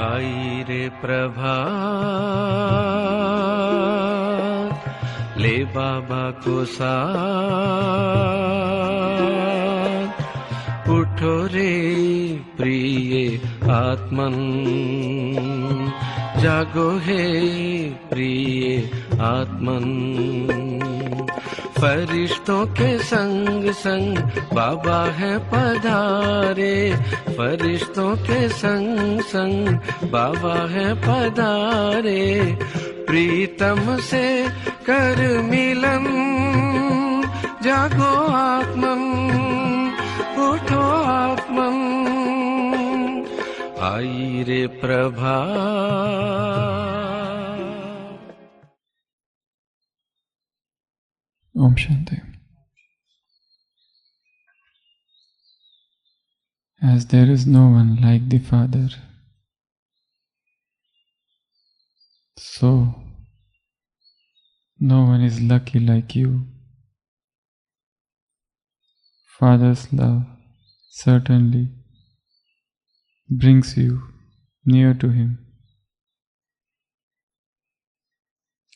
आई रे प्रभात, ले बाबा को साथ, उठो रे प्रिय आत्मन, जागो हे प्रिय आत्मन। फरिश्तों के संग संग बाबा है पधारे, फरिश्तों के संग संग बाबा है पधारे। प्रीतम से कर मिलन, जागो आत्मन, उठो आत्मन, आई रे प्रभात। Om Shanti. As there is no one like the Father, so no one is lucky like you. Father's love certainly brings you near to Him.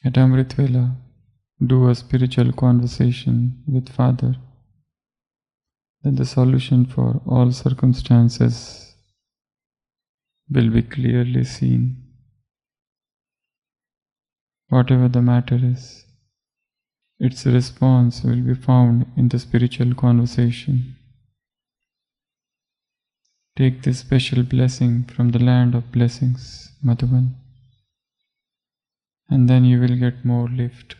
At Amritvela, do a spiritual conversation with Father, then the solution for all circumstances will be clearly seen. Whatever the matter is, its response will be found in the spiritual conversation. Take this special blessing from the land of blessings, Madhuban, and then you will get more lift.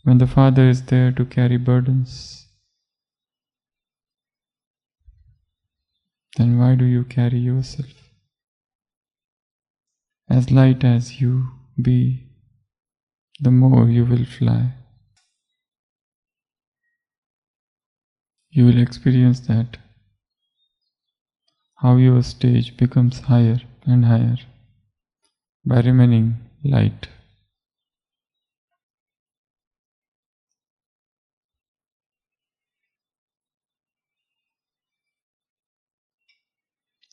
When the Father is there to carry burdens, then why do you carry yourself? As light as you be, the more you will fly. You will experience that, how your stage becomes higher and higher by remaining light.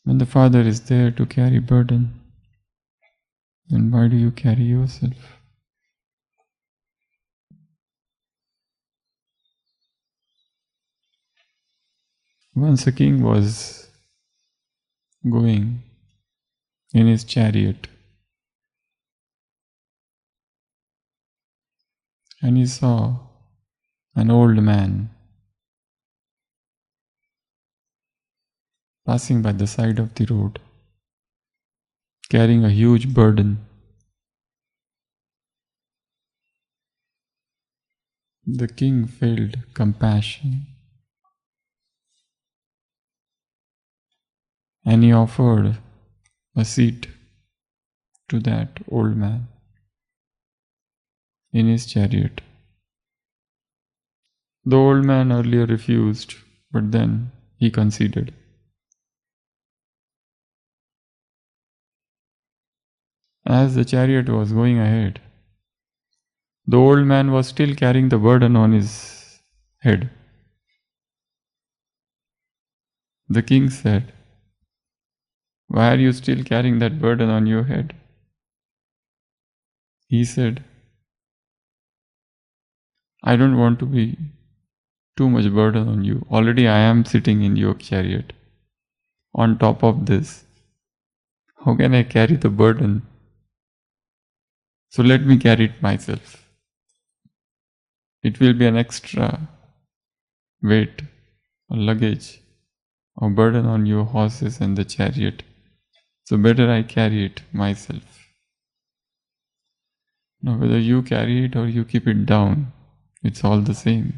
When the Father is there to carry burden, then why do you carry yourself? Once a king was going in his chariot, and he saw an old man passing by the side of the road, carrying a huge burden. The king felt compassion, and he offered a seat to that old man in his chariot. The old man earlier refused, but then he conceded. As the chariot was going ahead, the old man was still carrying the burden on his head. The king said, "Why are you still carrying that burden on your head?" He said, "I don't want to be too much burden on you. Already I am sitting in your chariot. On top of this, how can I carry the burden? So let me carry it myself. It will be an extra weight or luggage or burden on your horses and the chariot. So better I carry it myself." Now whether you carry it or you keep it down, it's all the same.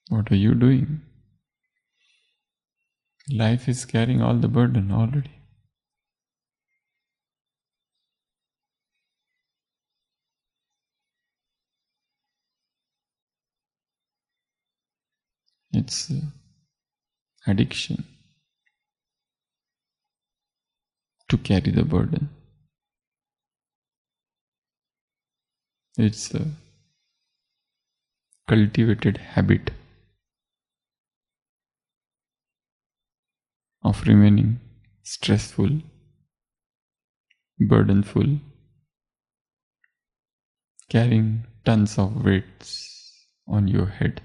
What are you doing? Life is carrying all the burden already. It's addiction to carry the burden. It's a cultivated habit of remaining stressful, burdenful, carrying tons of weights on your head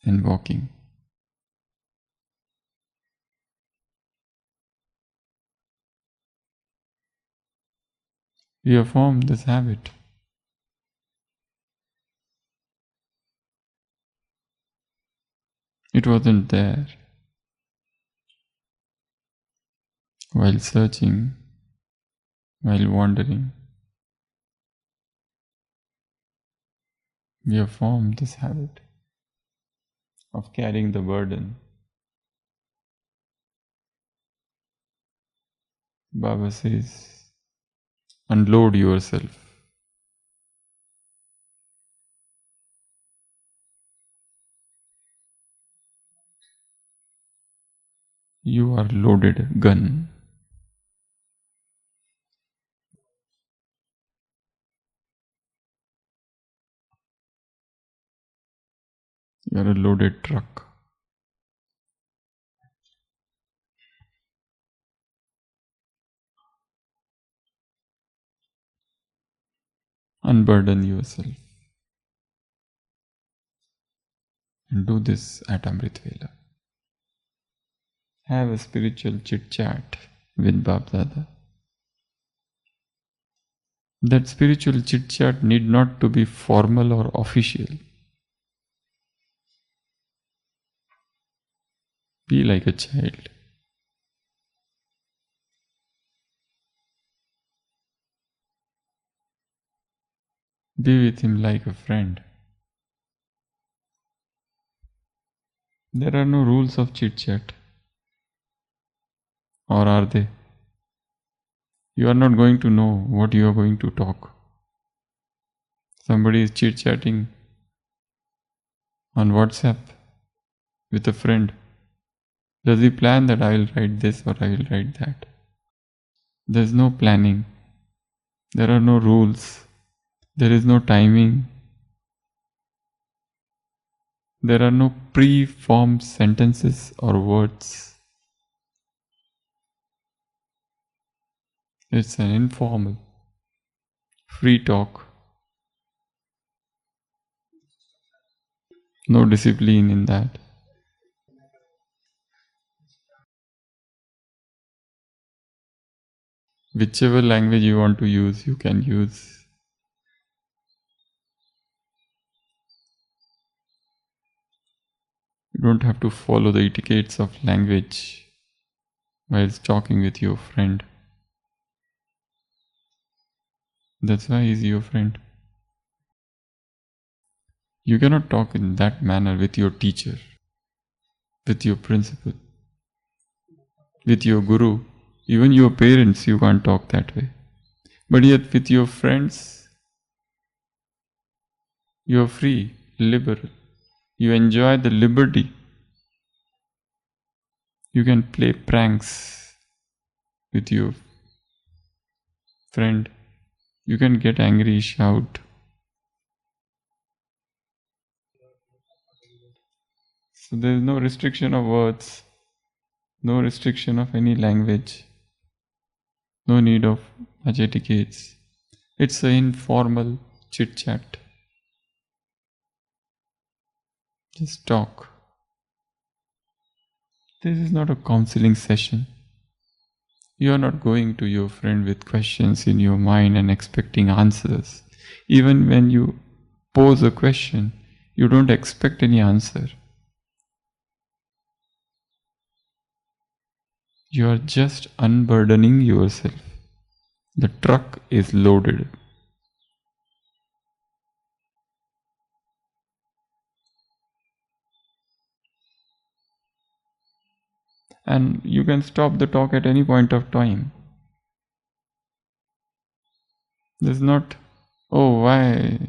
and walking. We have formed this habit. It wasn't there while searching, while wandering. We have formed this habit of carrying the burden. Baba says, unload yourself. You are loaded gun. You are a loaded truck. Unburden yourself. And do this at Amritvela. Have a spiritual chit chat with Bab Dada. That spiritual chit chat need not to be formal or official. Be like a child. Be with him like a friend. There are no rules of chit chat. Or are they? You are not going to know what you are going to talk. Somebody is chit chatting on WhatsApp with a friend. Does he plan that I will write this or I will write that? There is no planning. There are no rules. There is no timing. There are no pre-formed sentences or words. It's an informal, free talk. No discipline in that. Whichever language you want to use, you can use. You don't have to follow the etiquettes of language while talking with your friend. That's why he's your friend. You cannot talk in that manner with your teacher, with your principal, with your guru. Even your parents, you can't talk that way. But yet with your friends, you are free, liberal. You enjoy the liberty. You can play pranks with your friend. You can get angry, shout. So there is no restriction of words, no restriction of any language, no need of much etiquettes. It's an informal chit chat. Just talk. This is not a counseling session. You are not going to your friend with questions in your mind and expecting answers. Even when you pose a question, you don't expect any answer. You are just unburdening yourself. The truck is loaded. And you can stop the talk at any point of time. There's not, oh, why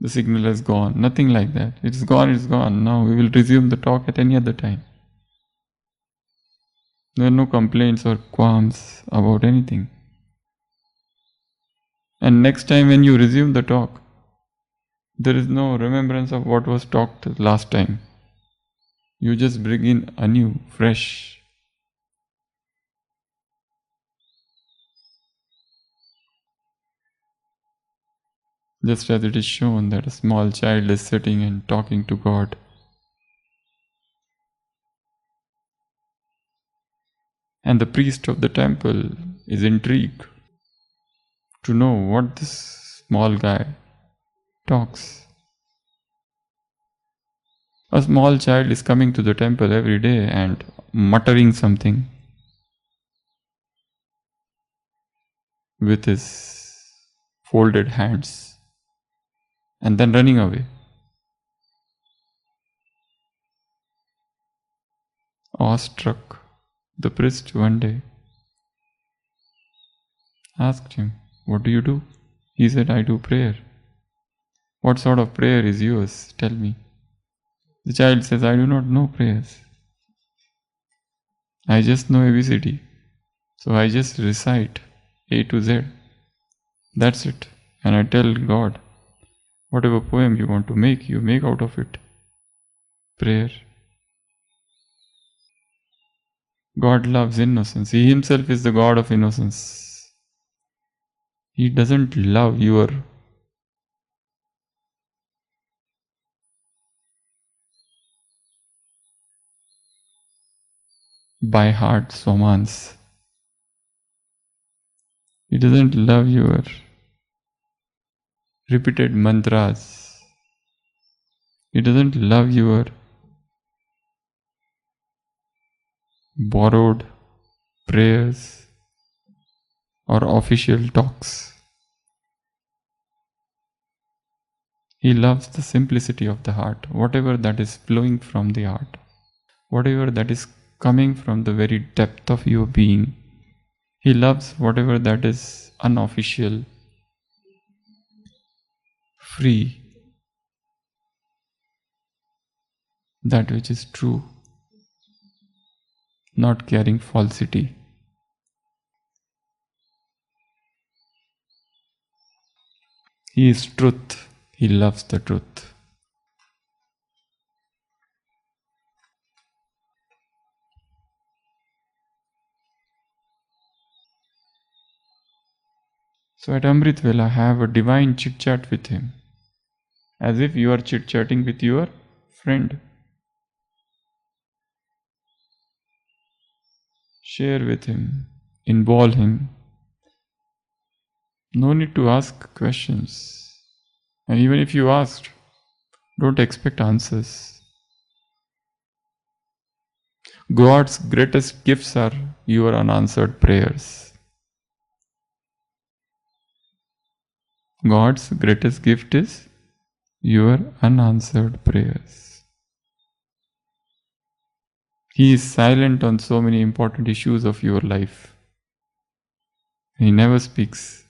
the signal has gone. Nothing like that. It's gone. Now we will resume the talk at any other time. There are no complaints or qualms about anything. And next time when you resume the talk, there is no remembrance of what was talked last time. You just bring in anew, fresh. Just as it is shown that a small child is sitting and talking to God. And the priest of the temple is intrigued to know what this small guy talks. A small child is coming to the temple every day and muttering something with his folded hands and then running away. Awestruck, the priest one day asked him, "What do you do?" He said, "I do prayer." "What sort of prayer is yours? Tell me." The child says, "I do not know prayers. I just know ABCD. So I just recite A to Z. That's it. And I tell God, whatever poem you want to make, you make out of it. Prayer." God loves innocence. He himself is the God of innocence. He doesn't love your by heart somans. He doesn't love your repeated mantras. He doesn't love your borrowed prayers or official talks. He loves the simplicity of the heart, whatever that is flowing from the heart, whatever that is coming from the very depth of your being. He loves whatever that is unofficial, free, that which is true, not carrying falsity. He is truth. He loves the truth. So at Amritvela, have a divine chit-chat with him, as if you are chit-chatting with your friend. Share with him, involve him. No need to ask questions. And even if you asked, don't expect answers. God's greatest gifts are your unanswered prayers. God's greatest gift is your unanswered prayers. He is silent on so many important issues of your life. He never speaks.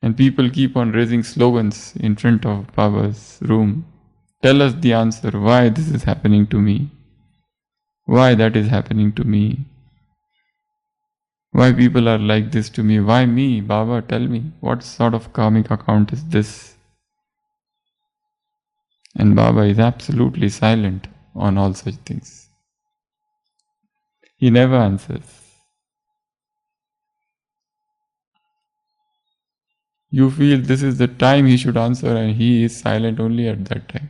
And people keep on raising slogans in front of Baba's room. Tell us the answer, why this is happening to me. Why that is happening to me. Why people are like this to me. Why me? Baba, tell me, what sort of karmic account is this? And Baba is absolutely silent on all such things. He never answers. You feel this is the time he should answer and he is silent only at that time.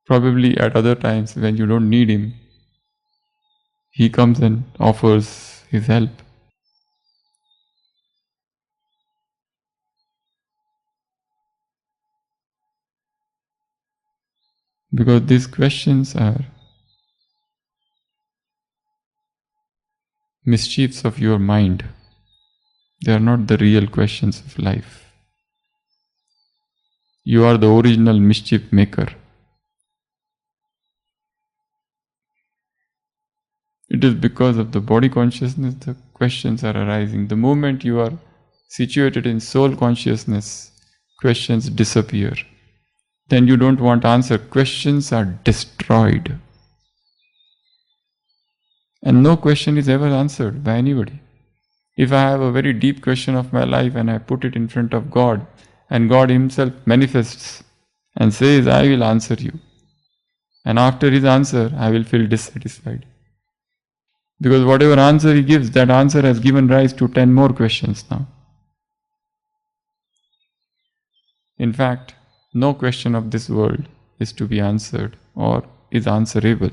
Probably at other times when you don't need him, he comes and offers his help. Because these questions are mischiefs of your mind. They are not the real questions of life. You are the original mischief maker. It is because of the body consciousness the questions are arising. The moment you are situated in soul consciousness, questions disappear. Then you don't want answer. Questions are destroyed. And no question is ever answered by anybody. If I have a very deep question of my life and I put it in front of God, and God Himself manifests and says, I will answer you. And after His answer, I will feel dissatisfied. Because whatever answer He gives, that answer has given rise to 10 more questions now. In fact, no question of this world is to be answered or is answerable.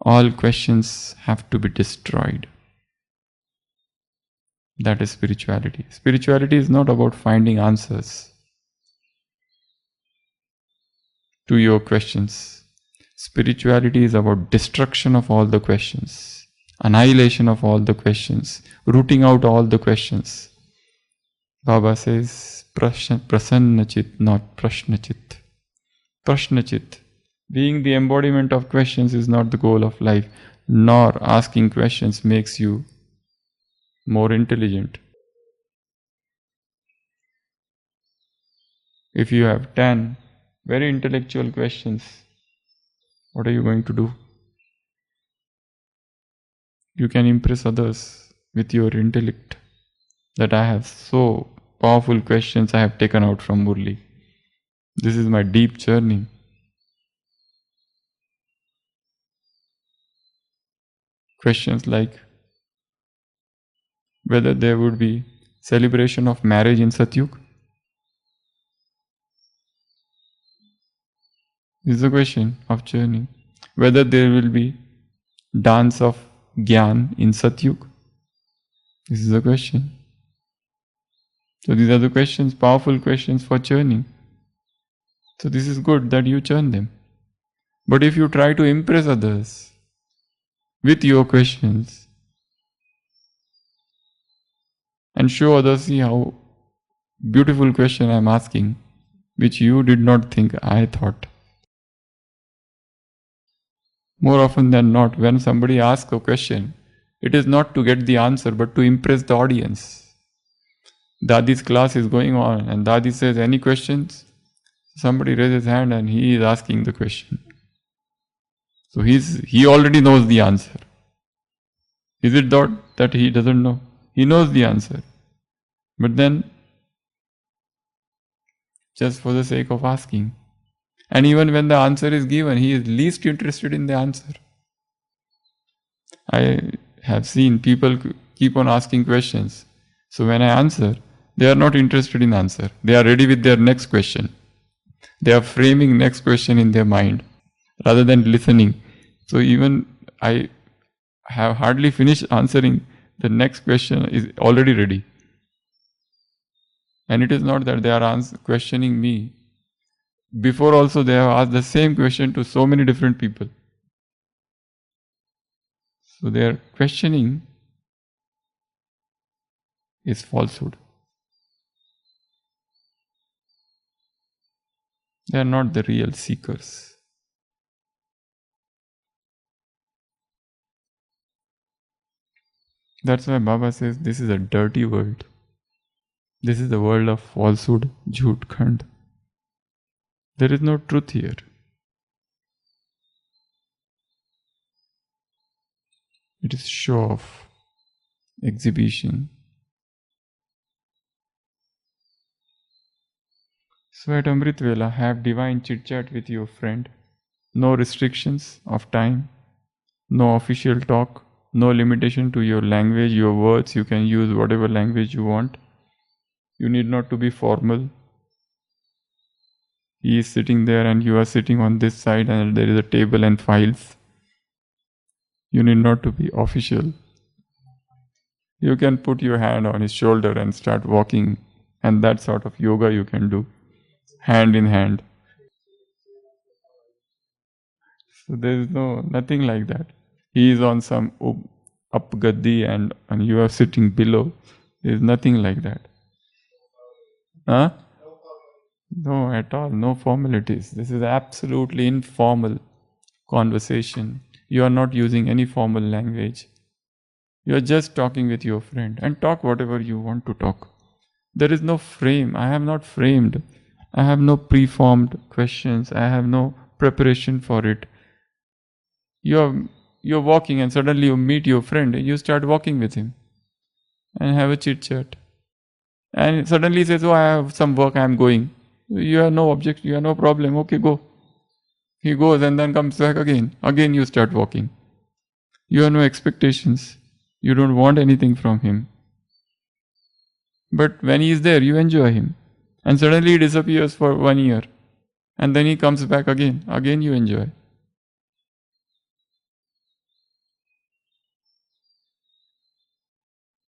All questions have to be destroyed. That is spirituality. Spirituality is not about finding answers to your questions. Spirituality is about destruction of all the questions, annihilation of all the questions, rooting out all the questions. Baba says, prasanna chit, not prashna chit. Prashna chit, being the embodiment of questions, is not the goal of life, nor asking questions makes you more intelligent. If you have 10 very intellectual questions, what are you going to do? You can impress others with your intellect, that I have so powerful questions I have taken out from Murli. This is my deep churning. Questions like whether there would be celebration of marriage in Satyug. This is the question of churning. Whether there will be dance of Gyan in Satyug. This is the question. So these are the questions, powerful questions for churning. So this is good that you churn them. But if you try to impress others with your questions and show others, see how beautiful question I am asking, which you did not think, I thought. More often than not, when somebody asks a question, it is not to get the answer but to impress the audience. Dadi's class is going on and Dadi says, any questions? Somebody raises his hand and he is asking the question. So he already knows the answer. Is it that he doesn't know? He knows the answer. But then, just for the sake of asking. And even when the answer is given, he is least interested in the answer. I have seen people keep on asking questions. So when I answer, they are not interested in answer. They are ready with their next question. They are framing next question in their mind rather than listening. So even I have hardly finished answering, the next question is already ready. And it is not that they are questioning me. Before also they have asked the same question to so many different people. So their questioning is falsehood. They are not the real seekers. That's why Baba says this is a dirty world. This is the world of falsehood, jhoot, khand. There is no truth here. It is show off, exhibition. So at Amritvela, have divine chit chat with your friend. No restrictions of time, no official talk, no limitation to your language, your words. You can use whatever language you want. You need not to be formal. He is sitting there and you are sitting on this side and there is a table and files. You need not to be official. You can put your hand on his shoulder and start walking, and that sort of yoga you can do, hand in hand. So there is nothing like that. He is on some up gaddi and you are sitting below. There is nothing like that. Huh? No, at all. No formalities. This is absolutely informal conversation. You are not using any formal language. You are just talking with your friend and talk whatever you want to talk. There is no frame. I have not framed. I have no preformed questions. I have no preparation for it. You are you're walking and suddenly you meet your friend and you start walking with him and have a chit chat. And suddenly he says, "Oh, I have some work, I am going." You have no object, you have no problem. Okay, go. He goes and then comes back again. Again you start walking. You have no expectations. You don't want anything from him. But when he is there, you enjoy him. And suddenly he disappears for 1 year. And then he comes back again. Again you enjoy.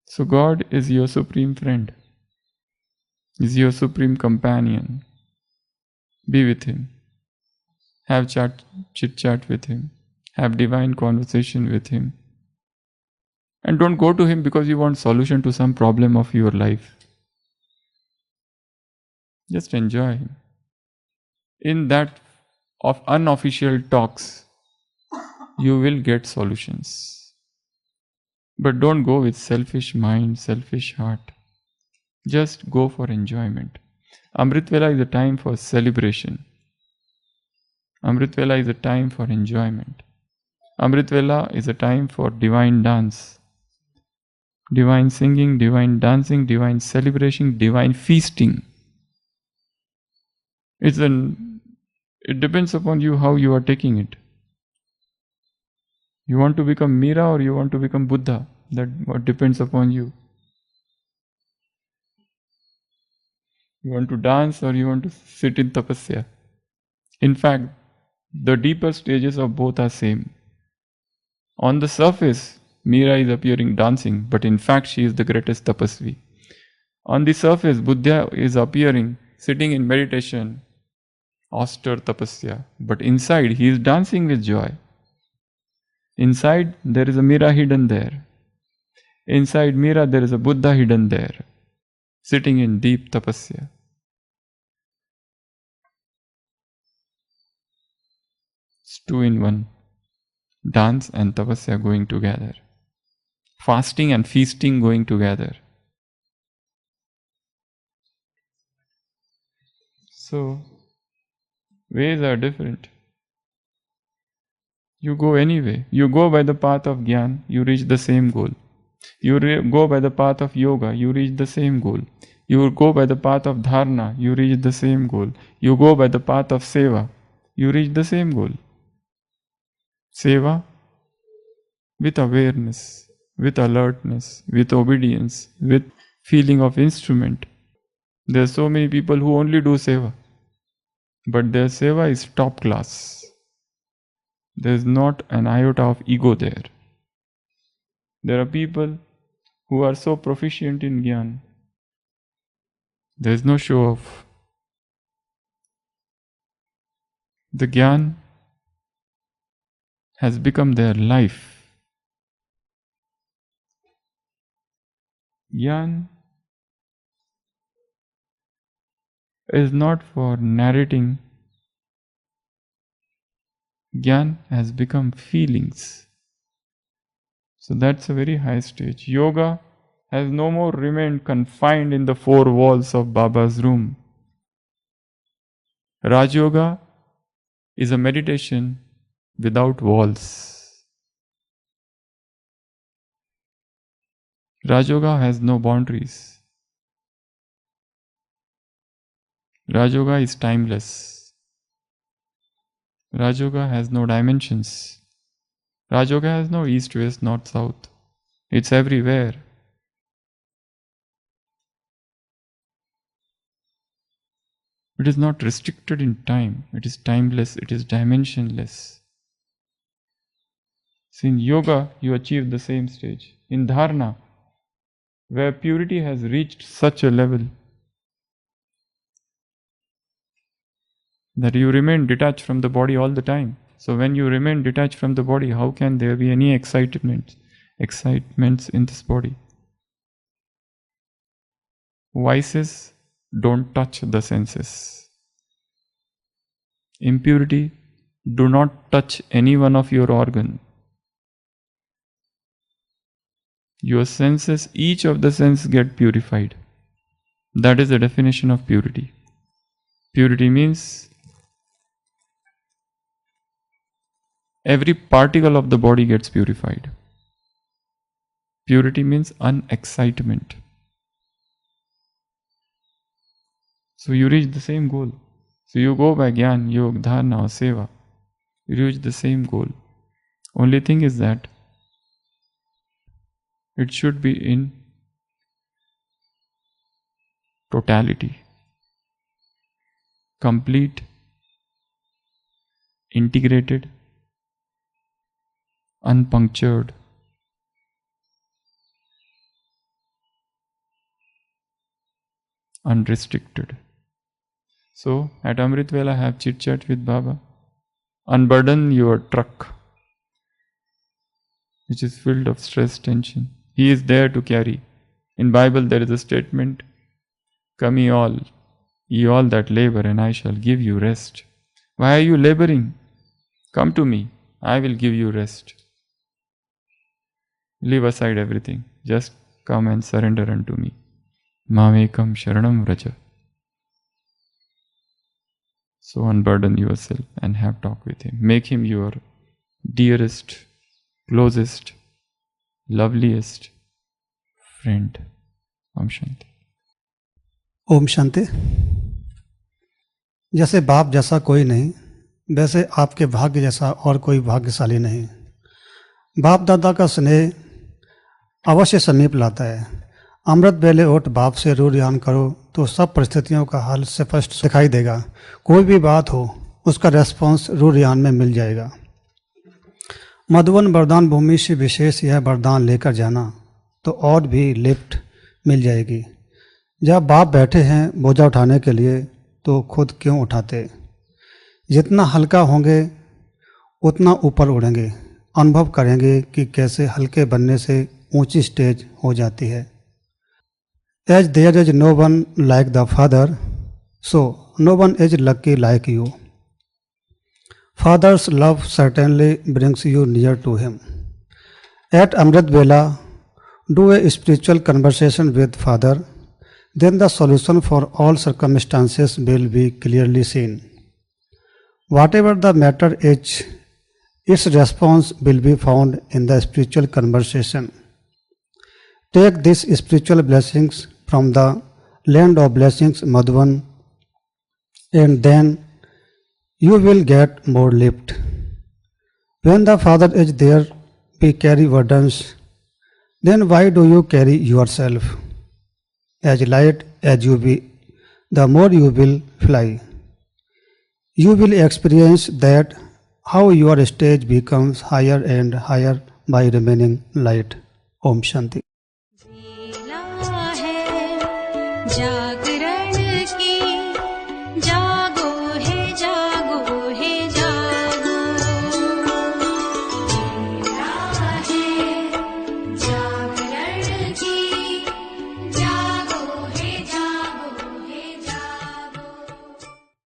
So God is your supreme friend. Is your supreme companion. Be with him. Have chit chat with him. Have divine conversation with him. And don't go to him because you want solution to some problem of your life. Just enjoy him. In that of unofficial talks, you will get solutions. But don't go with selfish mind, selfish heart. Just go for enjoyment. Amritvela is a time for celebration. Amritvela is a time for enjoyment. Amritvela is a time for divine dance. Divine singing, divine dancing, divine celebration, divine feasting. It depends upon you how you are taking it. You want to become Mira or you want to become Buddha? That what depends upon you. You want to dance or you want to sit in Tapasya? In fact, the deeper stages of both are same. On the surface, Mira is appearing dancing, but in fact she is the greatest tapasvi. On the surface, Buddha is appearing sitting in meditation, austere tapasya, but inside he is dancing with joy. Inside there is a Mira hidden there. Inside Mira there is a Buddha hidden there, sitting in deep tapasya. It's two in one. Dance and tapasya going together. Fasting and feasting going together. So, ways are different. You go anyway. You go by the path of Gyan, you reach the same goal. You go by the path of yoga, you reach the same goal. You go by the path of dharana, you reach the same goal. You go by the path of seva, you reach the same goal. Seva with awareness, with alertness, with obedience, with feeling of instrument. There are so many people who only do seva, but their seva is top class. There is not an iota of ego there. There are people who are so proficient in Gyan. There is no show off. The Gyan has become their life. Gyan is not for narrating. Gyan has become feelings. So that's a very high stage. Yoga has no more remained confined in the four walls of Baba's room. Raj Yoga is a meditation without walls. Raj Yoga has no boundaries. Raj Yoga is timeless. Raj Yoga has no dimensions. Raj Yoga has no east, west, north, south. It's everywhere. It is not restricted in time. It is timeless. It is dimensionless. So in yoga, you achieve the same stage. In dharana, where purity has reached such a level that you remain detached from the body all the time. So when you remain detached from the body, how can there be any excitements in this body? Vices don't touch the senses. Impurity do not touch any one of your organ. Your senses, each of the senses get purified. That is the definition of purity. Purity means every particle of the body gets purified. Purity means unexcitement. So you reach the same goal. So you go by Gyan, Yog, Dharana or Seva. You reach the same goal. Only thing is that it should be in totality. Complete, integrated, unpunctured. Unrestricted. So at Amritvela, have chit chat with Baba. Unburden your truck, which is filled of stress, tension. He is there to carry. In Bible there is a statement, "Come ye all that labor, and I shall give you rest." Why are you laboring? Come to me, I will give you rest. Leave aside everything. Just come and surrender unto me. Mamekam sharanam vraja. So unburden yourself and have talk with him. Make him your dearest, closest, loveliest friend. Om Shanti. Om Shanti. जैसे बाप जैसा कोई नहीं, वैसे आपके भाग्य जैसा और कोई भाग्यशाली नहीं। बाप दादा का स्नेह अवश्य समीप लाता है। अमृत बेले उठ बाप से रू ध्यान करो तो सब परिस्थितियों का हल स्पष्ट दिखाई देगा। कोई भी बात हो उसका रेस्पॉन्स रू ध्यान में मिल जाएगा। मधुबन वरदान भूमि से विशेष यह वरदान लेकर जाना तो और भी लिफ्ट मिल जाएगी। जब बाप बैठे हैं बोझा उठाने के लिए तो खुद क्यों उठाते। जितना हल्का होंगे उतना ऊपर उड़ेंगे। अनुभव करेंगे कि कैसे हल्के बनने से ऊंची स्टेज हो जाती है। As there is no one like the Father, so no one is lucky like you. Father's love certainly brings you near to him. At Amritvela, do a spiritual conversation with Father, then the solution for all circumstances will be clearly seen. Whatever the matter is, its response will be found in the spiritual conversation. Take these spiritual blessings from the land of blessings, Madhuban, and then you will get more lift. When the Father is there, we carry burdens. Then why do you carry yourself? As light as you be, the more you will fly. You will experience that how your stage becomes higher and higher by remaining light. Om Shanti. जागरण की